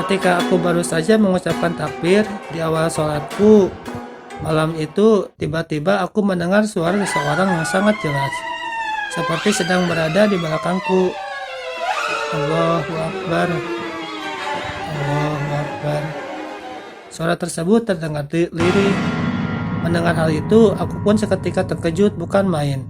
Ketika aku baru saja mengucapkan takbir di awal sholatku, malam itu tiba-tiba aku mendengar suara seseorang yang sangat jelas, seperti sedang berada di belakangku. Allahu Akbar, Allahu Akbar. Suara tersebut terdengar lirih. Mendengar hal itu, aku pun seketika terkejut bukan main.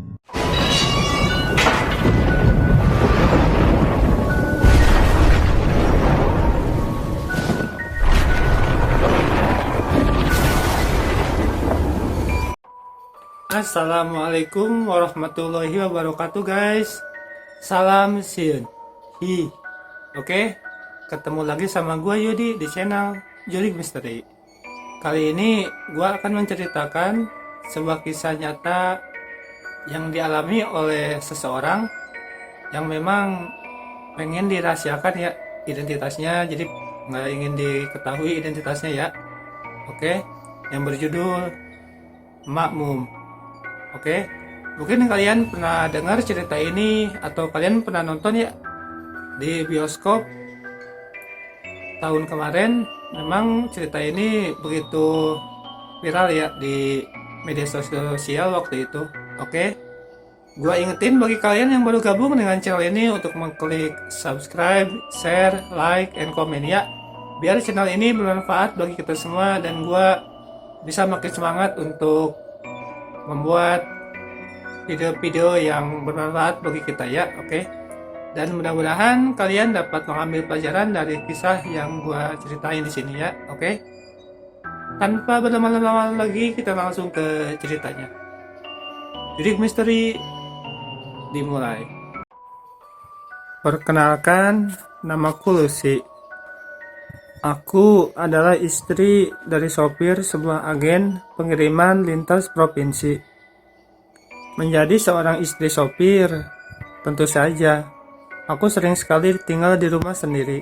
Assalamualaikum warahmatullahi wabarakatuh guys. Salam Siun Hi. Oke, ketemu lagi sama gue Yudi di channel Jurik Misteri. Kali ini gue akan menceritakan sebuah kisah nyata yang dialami oleh seseorang yang memang pengen dirahasiakan ya identitasnya, jadi nggak ingin diketahui identitasnya ya. Oke, yang berjudul Makmum. Oke, mungkin kalian pernah dengar cerita ini atau kalian pernah nonton ya di bioskop tahun kemarin. Memang cerita ini begitu viral ya di media sosial waktu itu. Oke, gua ingetin bagi kalian yang baru gabung dengan channel ini untuk mengklik subscribe, share, like, and comment ya, biar channel ini bermanfaat bagi kita semua dan gua bisa makin semangat untuk membuat video-video yang bermanfaat bagi kita ya. Oke, dan mudah-mudahan kalian dapat mengambil pelajaran dari kisah yang gua ceritain di sini ya. Oke, tanpa berlama-lama lagi kita langsung ke ceritanya. Jurik Misteri dimulai. Perkenalkan, namaku Lucy. Aku adalah istri dari sopir sebuah agen pengiriman lintas provinsi. Menjadi seorang istri sopir, tentu saja aku sering sekali tinggal di rumah sendiri,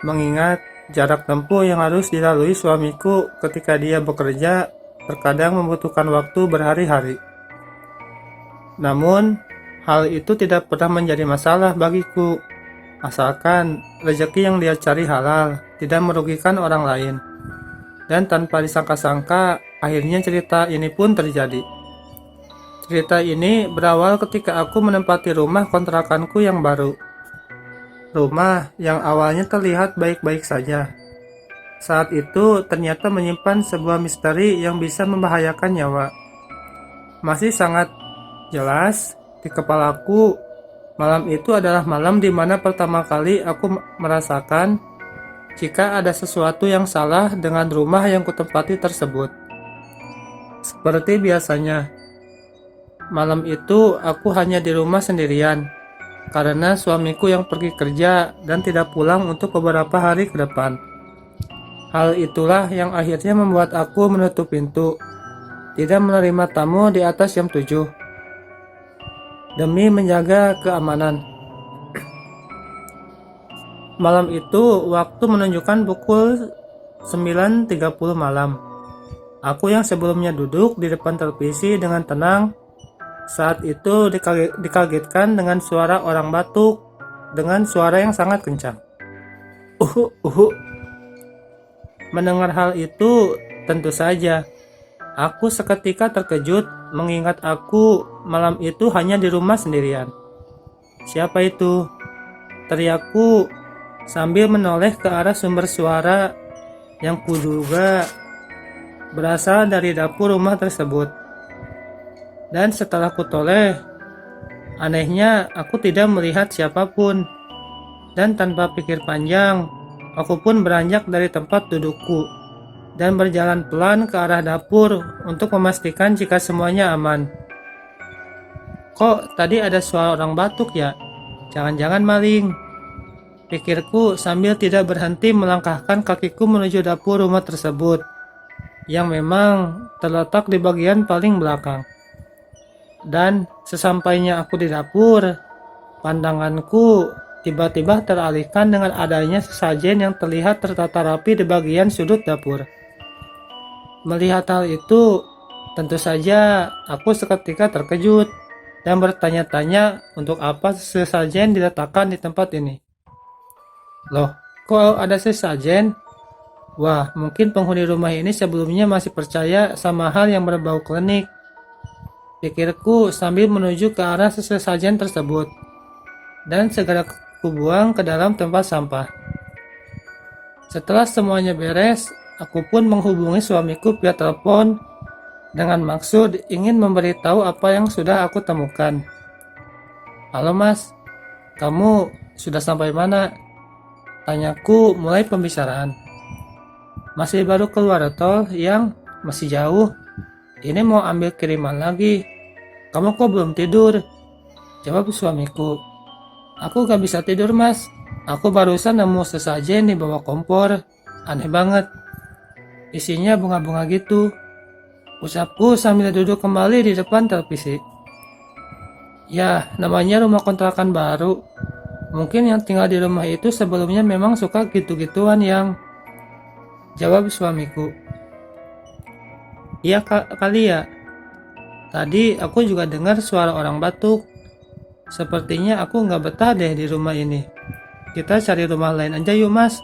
mengingat jarak tempuh yang harus dilalui suamiku ketika dia bekerja terkadang membutuhkan waktu berhari-hari. Namun, hal itu tidak pernah menjadi masalah bagiku, asalkan rezeki yang dia cari halal, tidak merugikan orang lain. Dan tanpa disangka-sangka, akhirnya cerita ini pun terjadi. Cerita ini berawal ketika aku menempati rumah kontrakanku yang baru. Rumah yang awalnya terlihat baik-baik saja, saat itu ternyata menyimpan sebuah misteri yang bisa membahayakan nyawa. Masih sangat jelas di kepalaku, malam itu adalah malam di mana pertama kali aku merasakan jika ada sesuatu yang salah dengan rumah yang kutempati tersebut. Seperti biasanya, malam itu aku hanya di rumah sendirian karena suamiku yang pergi kerja dan tidak pulang untuk beberapa hari ke depan. Hal itulah yang akhirnya membuat aku menutup pintu, tidak menerima tamu di atas jam 7, demi menjaga keamanan. Malam itu waktu menunjukkan pukul 9.30 malam. Aku yang sebelumnya duduk di depan televisi dengan tenang, saat itu dikagetkan dengan suara orang batuk dengan suara yang sangat kencang. Mendengar hal itu, tentu saja aku seketika terkejut mengingat aku malam itu hanya di rumah sendirian. Siapa itu? Teriakku sambil menoleh ke arah sumber suara yang kuduga berasal dari dapur rumah tersebut. Dan setelah kutoleh, anehnya aku tidak melihat siapapun. Dan tanpa pikir panjang, aku pun beranjak dari tempat dudukku dan berjalan pelan ke arah dapur untuk memastikan jika semuanya aman. Kok tadi ada suara orang batuk ya? Jangan-jangan maling, pikirku sambil tidak berhenti melangkahkan kakiku menuju dapur rumah tersebut, yang memang terletak di bagian paling belakang. Dan sesampainya aku di dapur, pandanganku tiba-tiba teralihkan dengan adanya sesajen yang terlihat tertata rapi di bagian sudut dapur. Melihat hal itu, tentu saja aku seketika terkejut dan bertanya-tanya untuk apa sesajen diletakkan di tempat ini. Loh, kok ada sesajen? Wah, mungkin penghuni rumah ini sebelumnya masih percaya sama hal yang berbau klinik. Pikirku sambil menuju ke arah sesajen tersebut. Dan segera kubuang ke dalam tempat sampah. Setelah semuanya beres, aku pun menghubungi suamiku via telepon dengan maksud ingin memberitahu apa yang sudah aku temukan. Halo mas, kamu sudah sampai mana? Tanyaku mulai pembicaraan. Masih baru keluar tol yang masih jauh. Ini mau ambil kiriman lagi. Kamu kok belum tidur? Jawab suamiku. Aku gak bisa tidur mas. Aku barusan nemu sesajen di bawah kompor. Aneh banget. Isinya bunga-bunga gitu. Ucapku sambil duduk kembali di depan televisi. Ya, namanya rumah kontrakan baru. Mungkin yang tinggal di rumah itu sebelumnya memang suka gitu-gituan yang... Jawab suamiku. Iya kali ya. Tadi aku juga dengar suara orang batuk. Sepertinya aku nggak betah deh di rumah ini. Kita cari rumah lain aja yuk mas,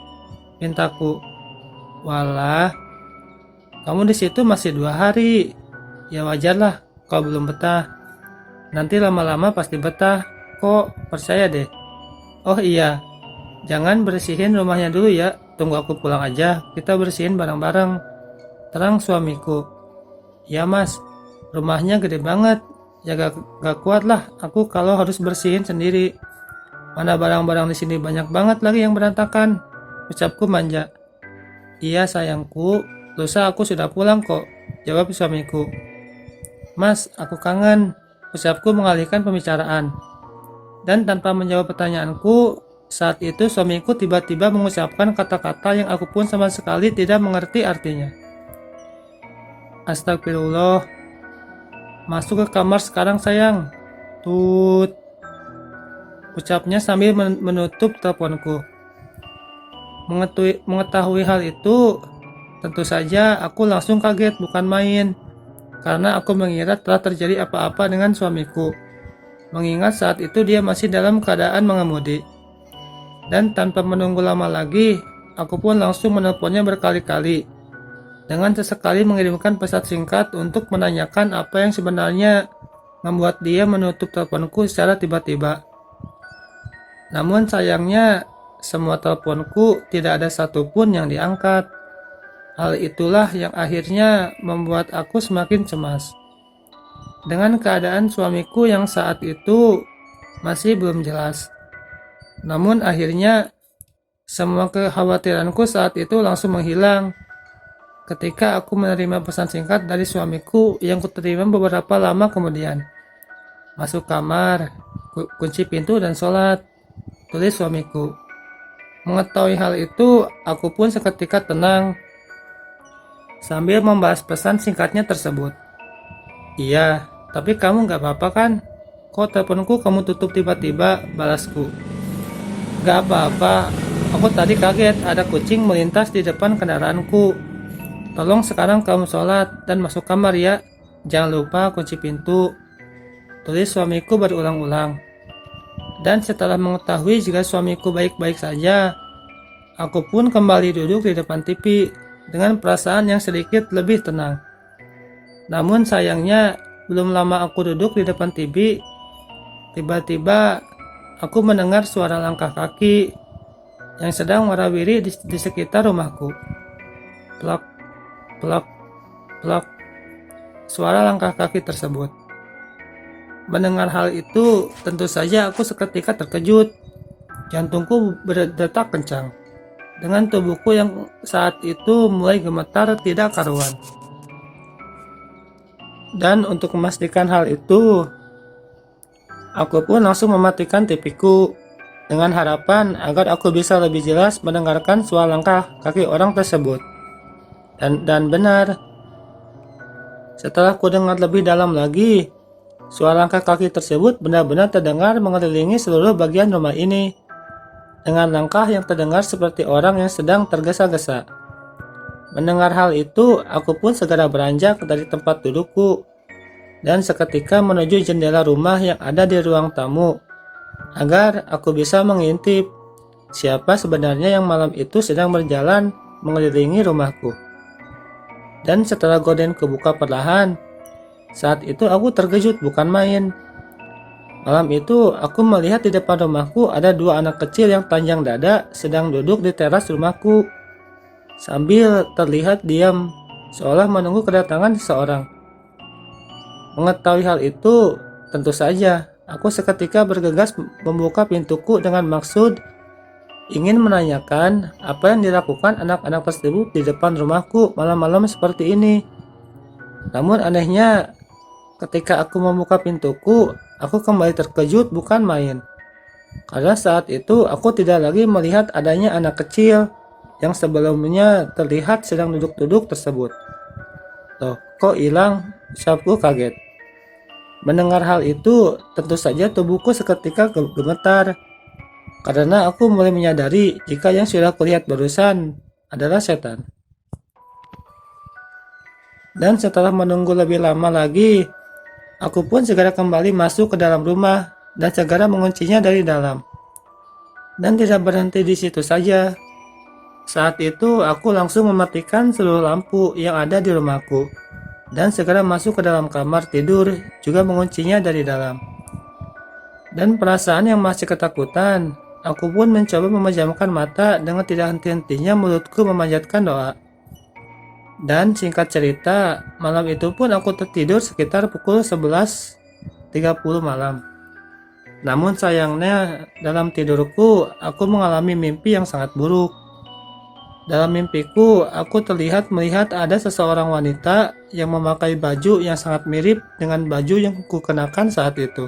pintaku. Walah, kamu di situ masih 2 hari. Ya wajarlah kalau belum betah. Nanti lama-lama pasti betah. Kok percaya deh. Oh iya, jangan bersihin rumahnya dulu ya. Tunggu aku pulang aja, kita bersihin bareng-bareng. Terang suamiku. Ya mas, rumahnya gede banget. Ya gak kuat lah aku kalau harus bersihin sendiri. Mana barang-barang di sini banyak banget lagi yang berantakan. Ucapku manja. Iya sayangku, lusa aku sudah pulang kok. Jawab suamiku. Mas, aku kangen. Ucapku mengalihkan pembicaraan. Dan tanpa menjawab pertanyaanku, saat itu suamiku tiba-tiba mengucapkan kata-kata yang aku pun sama sekali tidak mengerti artinya. Astagfirullah. Masuk ke kamar sekarang sayang. Tut. Ucapnya sambil menutup teleponku. Mengetahui hal itu, tentu saja aku langsung kaget bukan main. Karena aku mengira telah terjadi apa-apa dengan suamiku. Mengingat saat itu dia masih dalam keadaan mengemudi. Dan tanpa menunggu lama lagi, aku pun langsung menelponnya berkali-kali. Dengan sesekali mengirimkan pesan singkat untuk menanyakan apa yang sebenarnya membuat dia menutup teleponku secara tiba-tiba. Namun sayangnya, semua teleponku tidak ada satupun yang diangkat. Hal itulah yang akhirnya membuat aku semakin cemas. Dengan keadaan suamiku yang saat itu masih belum jelas. Namun akhirnya semua kekhawatiranku saat itu langsung menghilang ketika aku menerima pesan singkat dari suamiku yang kuterima beberapa lama kemudian. Masuk kamar, kunci pintu dan sholat, tulis suamiku. Mengetahui hal itu, aku pun seketika tenang sambil membahas pesan singkatnya tersebut. Iya, tapi kamu gak apa-apa kan? Kok teleponku kamu tutup tiba-tiba, balasku. Gak apa-apa, aku tadi kaget ada kucing melintas di depan kendaraanku. Tolong sekarang kamu sholat dan masuk kamar ya. Jangan lupa kunci pintu. Tulis suamiku berulang-ulang. Dan setelah mengetahui jika suamiku baik-baik saja, aku pun kembali duduk di depan TV dengan perasaan yang sedikit lebih tenang. Namun sayangnya, belum lama aku duduk di depan TV, tiba-tiba aku mendengar suara langkah kaki yang sedang warawiri di sekitar rumahku. Plak, plak, plak. Suara langkah kaki tersebut. Mendengar hal itu, tentu saja aku seketika terkejut. Jantungku berdetak kencang. Dengan tubuhku yang saat itu mulai gemetar tidak karuan. Dan untuk memastikan hal itu, aku pun langsung mematikan TV-ku dengan harapan agar aku bisa lebih jelas mendengarkan suara langkah kaki orang tersebut. Dan benar, setelah ku dengar lebih dalam lagi, suara langkah kaki tersebut benar-benar terdengar mengelilingi seluruh bagian rumah ini, dengan langkah yang terdengar seperti orang yang sedang tergesa-gesa. Mendengar hal itu, aku pun segera beranjak dari tempat dudukku, dan seketika menuju jendela rumah yang ada di ruang tamu, agar aku bisa mengintip siapa sebenarnya yang malam itu sedang berjalan mengelilingi rumahku. Dan setelah gorden kebuka perlahan, saat itu aku terkejut bukan main. Malam itu aku melihat di depan rumahku ada dua anak kecil yang telanjang dada sedang duduk di teras rumahku sambil terlihat diam seolah menunggu kedatangan seseorang. Mengetahui hal itu, tentu saja aku seketika bergegas membuka pintuku dengan maksud ingin menanyakan apa yang dilakukan anak-anak tersebut di depan rumahku malam-malam seperti ini. Namun anehnya, ketika aku membuka pintuku, aku kembali terkejut bukan main. Karena saat itu aku tidak lagi melihat adanya anak kecil yang sebelumnya terlihat sedang duduk-duduk tersebut. Loh, kok hilang? Ucapku kaget. Mendengar hal itu, tentu saja tubuhku seketika gemetar. Karena aku mulai menyadari jika yang sudah kulihat barusan adalah setan. Dan setelah menunggu lebih lama lagi, aku pun segera kembali masuk ke dalam rumah dan segera menguncinya dari dalam. Dan tidak berhenti di situ saja. Saat itu aku langsung mematikan seluruh lampu yang ada di rumahku dan segera masuk ke dalam kamar tidur juga menguncinya dari dalam. Dan perasaan yang masih ketakutan, aku pun mencoba memejamkan mata dengan tidak henti-hentinya mulutku memanjatkan doa. Dan singkat cerita, malam itu pun aku tertidur sekitar pukul 11.30 malam. Namun sayangnya, dalam tidurku, aku mengalami mimpi yang sangat buruk. Dalam mimpiku, aku terlihat melihat ada seseorang wanita yang memakai baju yang sangat mirip dengan baju yang kukenakan saat itu.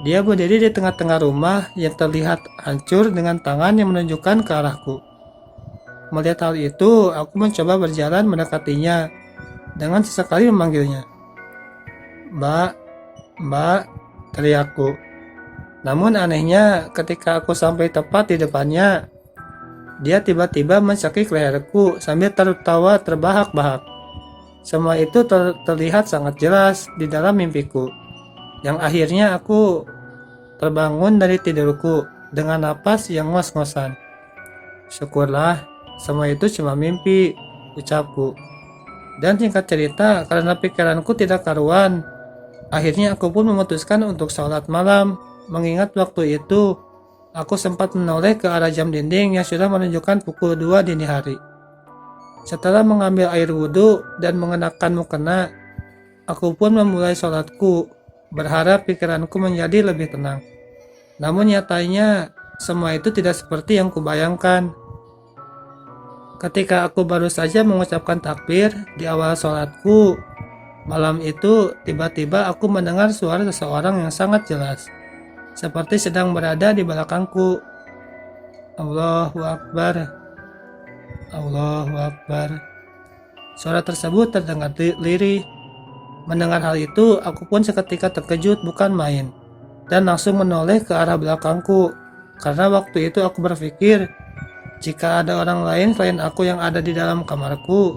Dia berdiri di tengah-tengah rumah yang terlihat hancur dengan tangan yang menunjukkan ke arahku. Melihat hal itu, aku mencoba berjalan mendekatinya dengan sesekali memanggilnya. "Mbak, Mbak," teriakku. Namun anehnya, ketika aku sampai tepat di depannya, dia tiba-tiba mencekik leherku sambil tertawa terbahak-bahak. Semua itu terlihat sangat jelas di dalam mimpiku, yang akhirnya aku terbangun dari tidurku dengan napas yang ngos-ngosan. "Syukurlah, semua itu cuma mimpi," ucapku. Dan singkat cerita, karena pikiranku tidak karuan, akhirnya aku pun memutuskan untuk sholat malam, mengingat waktu itu aku sempat menoleh ke arah jam dinding yang sudah menunjukkan pukul 2 dini hari. Setelah mengambil air wudhu dan mengenakan mukena, aku pun memulai sholatku, berharap pikiranku menjadi lebih tenang. Namun nyatanya, semua itu tidak seperti yang kubayangkan. Ketika aku baru saja mengucapkan takbir di awal sholatku, malam itu tiba-tiba aku mendengar suara seseorang yang sangat jelas, seperti sedang berada di belakangku. Allahu Akbar, Allahu Akbar. Suara tersebut terdengar lirih. Mendengar hal itu, aku pun seketika terkejut bukan main, dan langsung menoleh ke arah belakangku, karena waktu itu aku berpikir, jika ada orang lain selain aku yang ada di dalam kamarku.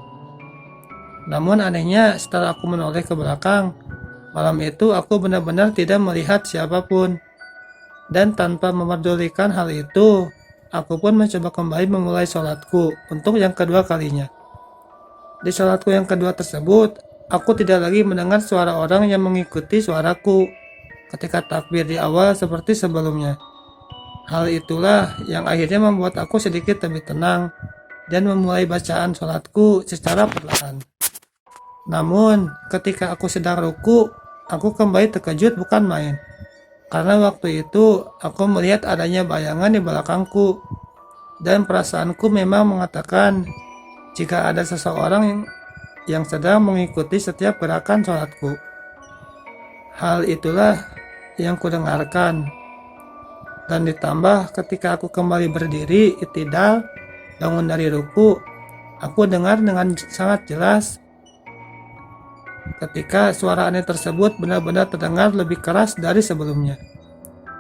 Namun anehnya setelah aku menoleh ke belakang, malam itu aku benar-benar tidak melihat siapapun. Dan tanpa memerdulikan hal itu, aku pun mencoba kembali memulai sholatku untuk yang kedua kalinya. Di sholatku yang kedua tersebut, aku tidak lagi mendengar suara orang yang mengikuti suaraku ketika takbir di awal seperti sebelumnya. Hal itulah yang akhirnya membuat aku sedikit lebih tenang dan memulai bacaan sholatku secara perlahan. Namun, ketika aku sedang ruku, aku kembali terkejut bukan main. Karena waktu itu, aku melihat adanya bayangan di belakangku. Dan perasaanku memang mengatakan, jika ada seseorang yang sedang mengikuti setiap gerakan sholatku. Hal itulah yang kudengarkan. Dan ditambah ketika aku kembali berdiri i'tidal, bangun dari ruku, aku dengar dengan sangat jelas ketika suara aneh tersebut benar-benar terdengar lebih keras dari sebelumnya.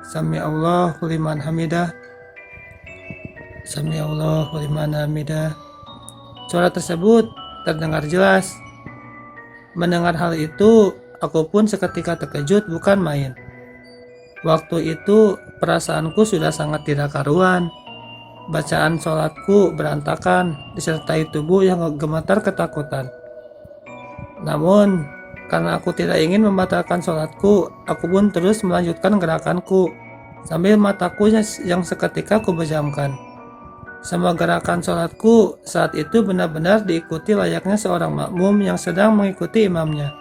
Sami Allahu liman hamidah, Sami Allahu liman hamidah. Suara tersebut terdengar jelas. Mendengar hal itu, aku pun seketika terkejut bukan main. Waktu itu perasaanku sudah sangat tidak karuan. Bacaan sholatku berantakan, disertai tubuh yang gemetar ketakutan. Namun, karena aku tidak ingin membatalkan sholatku, aku pun terus melanjutkan gerakanku, sambil mataku yang seketika aku pejamkan. Semua gerakan sholatku saat itu benar-benar diikuti layaknya seorang makmum yang sedang mengikuti imamnya.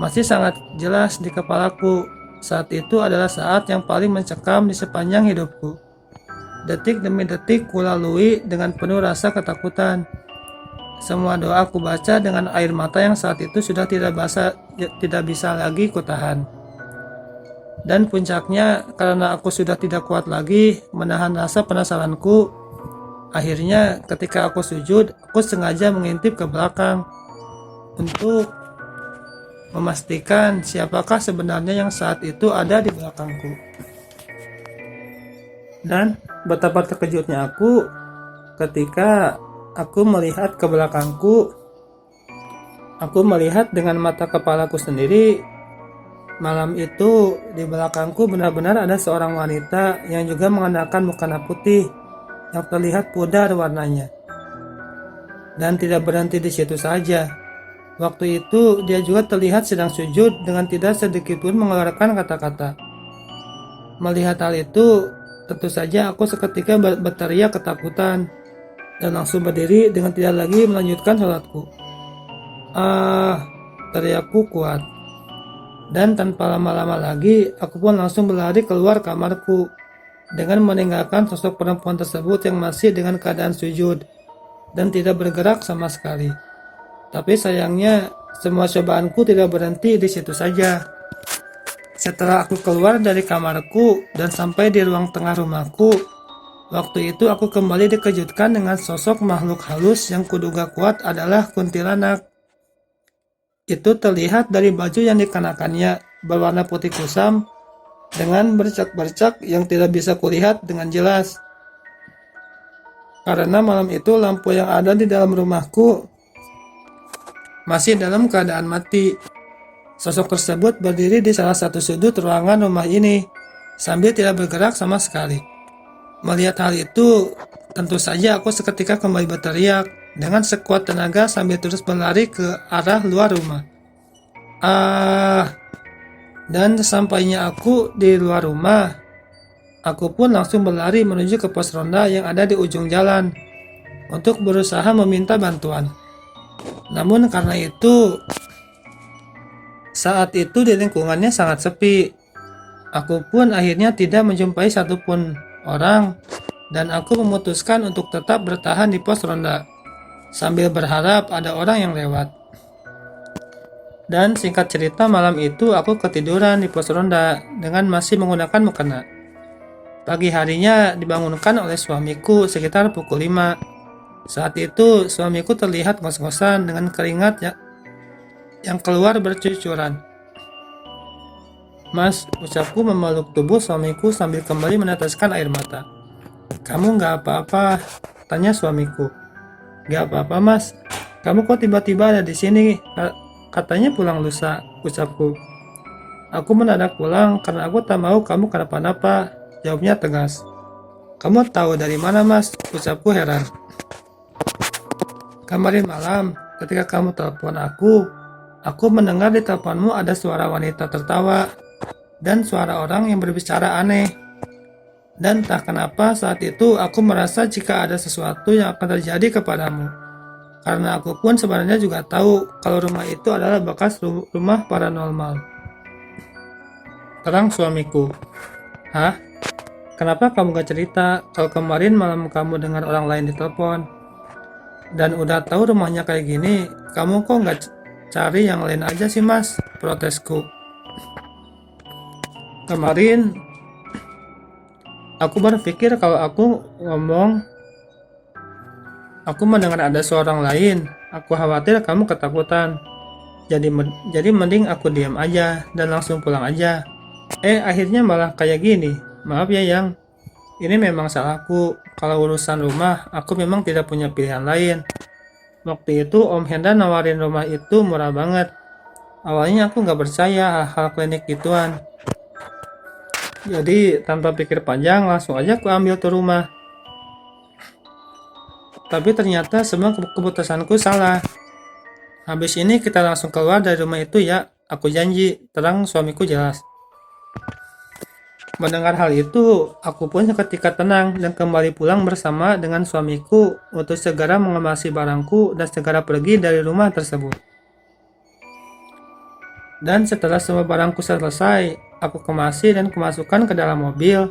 Masih sangat jelas di kepalaku, saat itu adalah saat yang paling mencekam di sepanjang hidupku. Detik demi detik kulalui dengan penuh rasa ketakutan. Semua doa aku baca dengan air mata yang saat itu sudah tidak bisa lagi kutahan. Dan puncaknya, karena aku sudah tidak kuat lagi menahan rasa penasaranku, akhirnya ketika aku sujud, aku sengaja mengintip ke belakang untuk memastikan siapakah sebenarnya yang saat itu ada di belakangku. Dan betapa terkejutnya aku ketika aku melihat ke belakangku. Aku melihat dengan mata kepalaku sendiri. Malam itu di belakangku benar-benar ada seorang wanita yang juga mengenakan mukena putih yang terlihat pudar warnanya. Dan tidak berhenti di situ saja. Waktu itu dia juga terlihat sedang sujud dengan tidak sedikit pun mengeluarkan kata-kata. Melihat hal itu, tentu saja aku seketika berteriak ketakutan dan langsung berdiri dengan tidak lagi melanjutkan sholatku. Teriakku kuat. Dan tanpa lama-lama lagi, aku pun langsung berlari keluar kamarku dengan meninggalkan sosok perempuan tersebut yang masih dengan keadaan sujud dan tidak bergerak sama sekali. Tapi sayangnya, semua cobaanku tidak berhenti di situ saja. Setelah aku keluar dari kamarku dan sampai di ruang tengah rumahku, waktu itu aku kembali dikejutkan dengan sosok makhluk halus yang kuduga kuat adalah kuntilanak. Itu terlihat dari baju yang dikenakannya, berwarna putih kusam dengan bercak-bercak yang tidak bisa kulihat dengan jelas. Karena malam itu lampu yang ada di dalam rumahku masih dalam keadaan mati. Sosok tersebut berdiri di salah satu sudut ruangan rumah ini sambil tidak bergerak sama sekali. Melihat hal itu, tentu saja aku seketika kembali berteriak dengan sekuat tenaga sambil terus berlari ke arah luar rumah. Dan sesampainya aku di luar rumah, aku pun langsung berlari menuju ke pos ronda yang ada di ujung jalan untuk berusaha meminta bantuan. Namun karena itu, saat itu di lingkungannya sangat sepi. Aku pun akhirnya tidak menjumpai satupun orang dan aku memutuskan untuk tetap bertahan di pos ronda sambil berharap ada orang yang lewat. Dan singkat cerita, malam itu aku ketiduran di pos ronda dengan masih menggunakan mukena. Pagi harinya dibangunkan oleh suamiku sekitar pukul 5. Saat itu suamiku terlihat ngos-ngosan dengan keringat yang keluar bercucuran. "Mas," ucapku memeluk tubuh suamiku sambil kembali meneteskan air mata. "Kamu gak apa-apa?" tanya suamiku. "Gak apa-apa, Mas. Kamu kok tiba-tiba ada di sini? Katanya pulang lusa," ucapku. "Aku mendadak pulang karena aku tak mau kamu kenapa-napa," jawabnya tegas. "Kamu tahu dari mana, Mas?" ucapku heran. "Kemarin malam, ketika kamu telepon aku mendengar di teleponmu ada suara wanita tertawa dan suara orang yang berbicara aneh. Dan tak kenapa saat itu aku merasa jika ada sesuatu yang akan terjadi kepadamu. Karena aku pun sebenarnya juga tahu kalau rumah itu adalah bekas rumah paranormal." Terang suamiku. "Hah? Kenapa kamu gak cerita kalau kemarin malam kamu dengar orang lain ditelepon? Dan udah tahu rumahnya kayak gini, kamu kok gak cari yang lain aja sih, Mas?" protesku. "Kemarin aku berpikir kalau aku ngomong aku mendengar ada seorang lain, aku khawatir kamu ketakutan. Jadi mending aku diam aja dan langsung pulang aja. Akhirnya malah kayak gini. Maaf ya Yang, ini memang salahku. Kalau urusan rumah, aku memang tidak punya pilihan lain. Waktu itu Om Hendra nawarin rumah itu murah banget. Awalnya aku gak percaya hal-hal klinik gituan. Jadi tanpa pikir panjang langsung aja aku ambil tuh rumah. Tapi ternyata semua keputusanku salah. Habis ini kita langsung keluar dari rumah itu ya. Aku janji, terang suamiku jelas. Mendengar hal itu, aku pun seketika tenang dan kembali pulang bersama dengan suamiku untuk segera mengemasi barangku dan segera pergi dari rumah tersebut. Dan setelah semua barangku selesai, aku kemasi dan kemasukkan ke dalam mobil.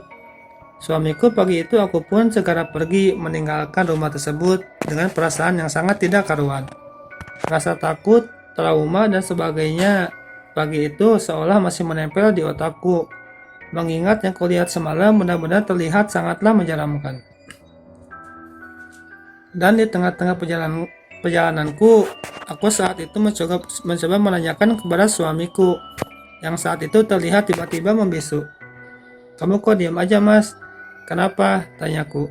Suamiku pagi itu aku pun segera pergi meninggalkan rumah tersebut dengan perasaan yang sangat tidak karuan. Rasa takut, trauma, dan sebagainya pagi itu seolah masih menempel di otakku. Mengingat yang kulihat semalam benar-benar terlihat sangatlah menyeramkan. Dan di tengah-tengah perjalananku, aku saat itu mencoba menanyakan kepada suamiku yang saat itu terlihat tiba-tiba membisu. "Kamu kok diam aja, Mas? Kenapa?" tanyaku.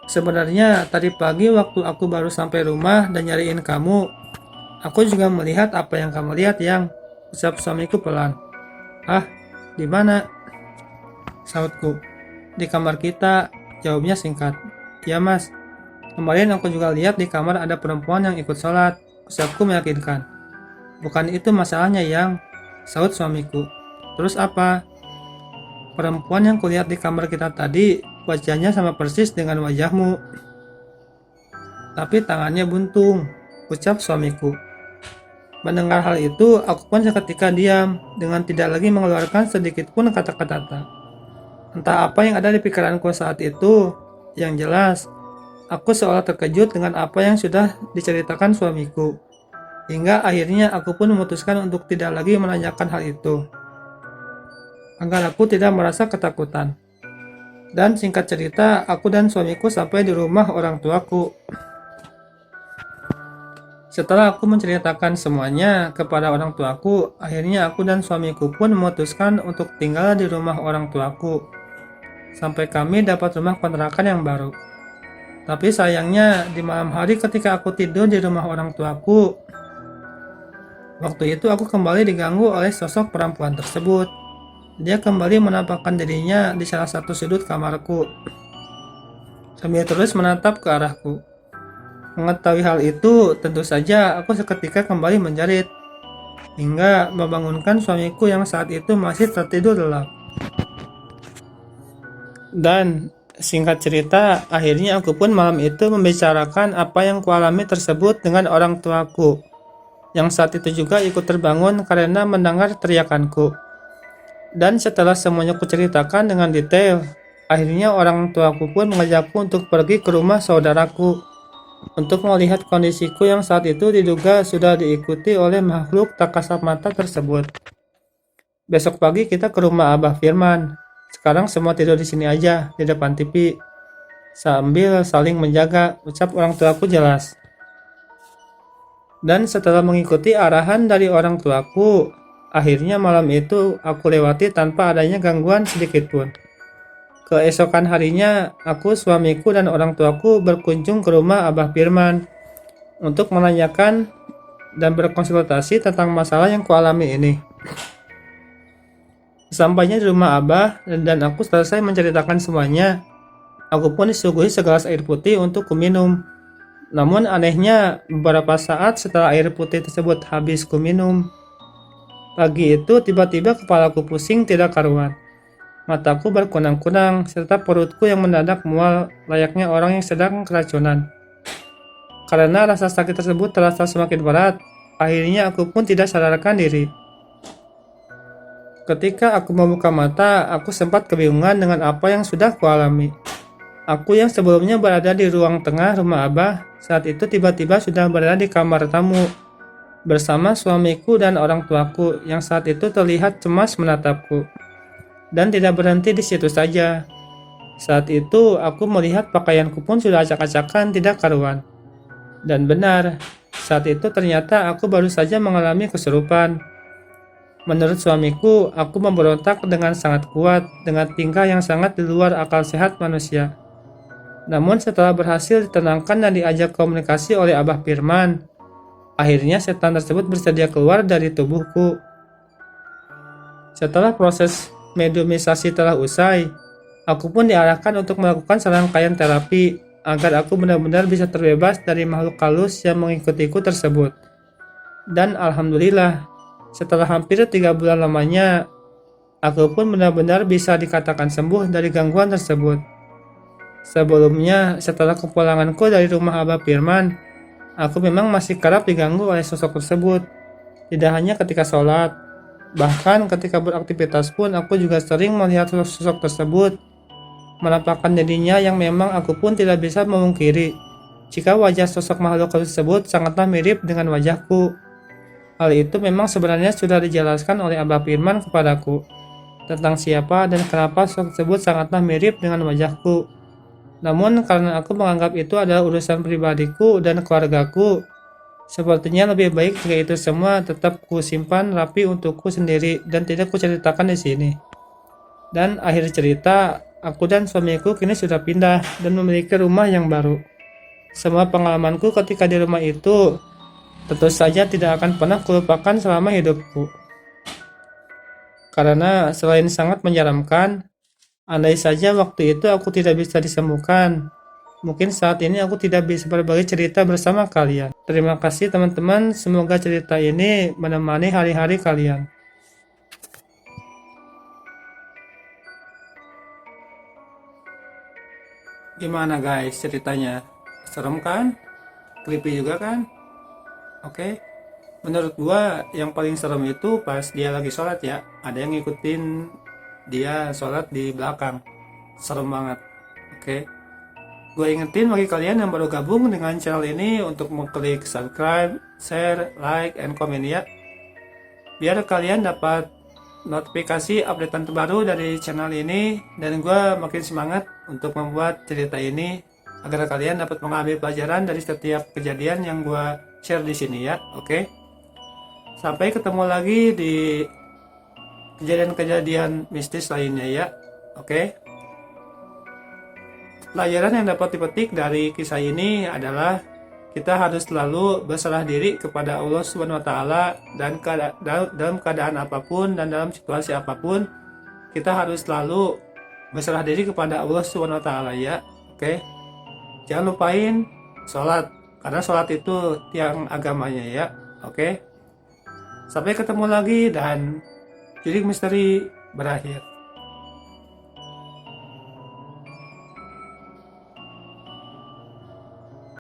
"Sebenarnya tadi pagi waktu aku baru sampai rumah dan nyariin kamu, aku juga melihat apa yang kamu lihat, Yang," ucap suamiku pelan. "Ah, di mana?" sautku. "Di kamar kita," jawabnya singkat. "Ya, Mas. Kemarin aku juga lihat di kamar ada perempuan yang ikut sholat," ucapku meyakinkan. "Bukan itu masalahnya, Yang," saut suamiku. "Terus apa?" "Perempuan yang kulihat di kamar kita tadi, wajahnya sama persis dengan wajahmu. Tapi tangannya buntung," ucap suamiku. Mendengar hal itu, aku pun seketika diam, dengan tidak lagi mengeluarkan sedikit pun kata-kata. Entah apa yang ada di pikiranku saat itu, yang jelas, aku seolah terkejut dengan apa yang sudah diceritakan suamiku. Hingga akhirnya aku pun memutuskan untuk tidak lagi menanyakan hal itu, agar aku tidak merasa ketakutan. Dan singkat cerita, aku dan suamiku sampai di rumah orang tuaku. Setelah aku menceritakan semuanya kepada orang tuaku, akhirnya aku dan suamiku pun memutuskan untuk tinggal di rumah orang tuaku sampai kami dapat rumah kontrakan yang baru. Tapi sayangnya di malam hari ketika aku tidur di rumah orang tuaku, waktu itu aku kembali diganggu oleh sosok perempuan tersebut. Dia kembali menampakkan dirinya di salah satu sudut kamarku sambil terus menatap ke arahku. Mengetahui hal itu, tentu saja aku seketika kembali menjerit, hingga membangunkan suamiku yang saat itu masih tertidur lelap. Dan singkat cerita, akhirnya aku pun malam itu membicarakan apa yang kualami tersebut dengan orang tuaku, yang saat itu juga ikut terbangun karena mendengar teriakanku. Dan setelah semuanya kuceritakan dengan detail, akhirnya orang tuaku pun mengajakku untuk pergi ke rumah saudaraku untuk melihat kondisiku yang saat itu diduga sudah diikuti oleh makhluk tak kasat mata tersebut. "Besok pagi kita ke rumah Abah Firman. Sekarang semua tidur di sini aja, di depan TV, sambil saling menjaga," ucap orang tuaku jelas. Dan setelah mengikuti arahan dari orang tuaku, akhirnya malam itu aku lewati tanpa adanya gangguan sedikit pun. Keesokan harinya, aku, suamiku, dan orang tuaku berkunjung ke rumah Abah Firman untuk menanyakan dan berkonsultasi tentang masalah yang kualami ini. Sampainya di rumah Abah dan aku selesai menceritakan semuanya, aku pun disuguhi segelas air putih untuk kuminum. Namun anehnya, beberapa saat setelah air putih tersebut habis kuminum, pagi itu tiba-tiba kepalaku pusing tidak karuan. Mataku berkunang-kunang, serta perutku yang mendadak mual layaknya orang yang sedang keracunan. Karena rasa sakit tersebut terasa semakin berat, akhirnya aku pun tidak sadarkan diri. Ketika aku membuka mata, aku sempat kebingungan dengan apa yang sudah kualami. Aku yang sebelumnya berada di ruang tengah rumah Abah, saat itu tiba-tiba sudah berada di kamar tamu, bersama suamiku dan orang tuaku yang saat itu terlihat cemas menatapku. Dan tidak berhenti di situ saja. Saat itu aku melihat pakaianku pun sudah acak-acakan tidak karuan. Dan benar, saat itu ternyata aku baru saja mengalami kesurupan. Menurut suamiku, aku memberontak dengan sangat kuat, dengan tingkah yang sangat di luar akal sehat manusia. Namun setelah berhasil ditenangkan dan diajak komunikasi oleh Abah Firman, akhirnya setan tersebut bersedia keluar dari tubuhku. Setelah proses mediumisasi telah usai, aku pun diarahkan untuk melakukan serangkaian terapi agar aku benar-benar bisa terbebas dari makhluk halus yang mengikutiku tersebut. Dan alhamdulillah, setelah hampir 3 bulan lamanya, aku pun benar-benar bisa dikatakan sembuh dari gangguan tersebut. Sebelumnya, setelah kepulanganku dari rumah Abah Firman, aku memang masih kerap diganggu oleh sosok tersebut. Tidak hanya ketika sholat, bahkan ketika beraktivitas pun aku juga sering melihat sosok tersebut menampakkan dirinya yang memang aku pun tidak bisa memungkiri jika wajah sosok makhluk tersebut sangatlah mirip dengan wajahku. Hal itu memang sebenarnya sudah dijelaskan oleh Abah Firman kepadaku tentang siapa dan kenapa sosok tersebut sangatlah mirip dengan wajahku. Namun karena aku menganggap itu adalah urusan pribadiku dan keluargaku, sepertinya lebih baik jika itu semua tetap ku simpan rapi untukku sendiri dan tidak ku ceritakan di sini. Dan akhir cerita, aku dan suamiku kini sudah pindah dan memiliki rumah yang baru. Semua pengalamanku ketika di rumah itu tentu saja tidak akan pernah kulupakan selama hidupku. Karena selain sangat menyeramkan, andai saja waktu itu aku tidak bisa disembuhkan, mungkin saat ini aku tidak bisa berbagi cerita bersama kalian. Terima kasih teman-teman, semoga cerita ini menemani hari-hari kalian. Gimana guys ceritanya? Serem kan? Creepy juga kan? Oke. Menurut gua yang paling serem itu pas dia lagi sholat ya. Ada yang ngikutin dia sholat di belakang. Serem banget. Oke. Gue ingetin bagi kalian yang baru gabung dengan channel ini untuk mengklik subscribe, share, like, and comment ya. Biar kalian dapat notifikasi updatean terbaru dari channel ini, dan gue makin semangat untuk membuat cerita ini agar kalian dapat mengambil pelajaran dari setiap kejadian yang gue share di sini ya. Oke. Sampai ketemu lagi di kejadian-kejadian mistis lainnya ya. Oke. Pelajaran yang dapat dipetik dari kisah ini adalah kita harus selalu berserah diri kepada Allah Subhanahu wa taala dan dalam keadaan apapun dan dalam situasi apapun kita harus selalu berserah diri kepada Allah Subhanahu wa taala ya. Oke. Jangan lupain sholat karena sholat itu tiang agamanya ya. Oke. Sampai ketemu lagi dan Jurik Misteri berakhir.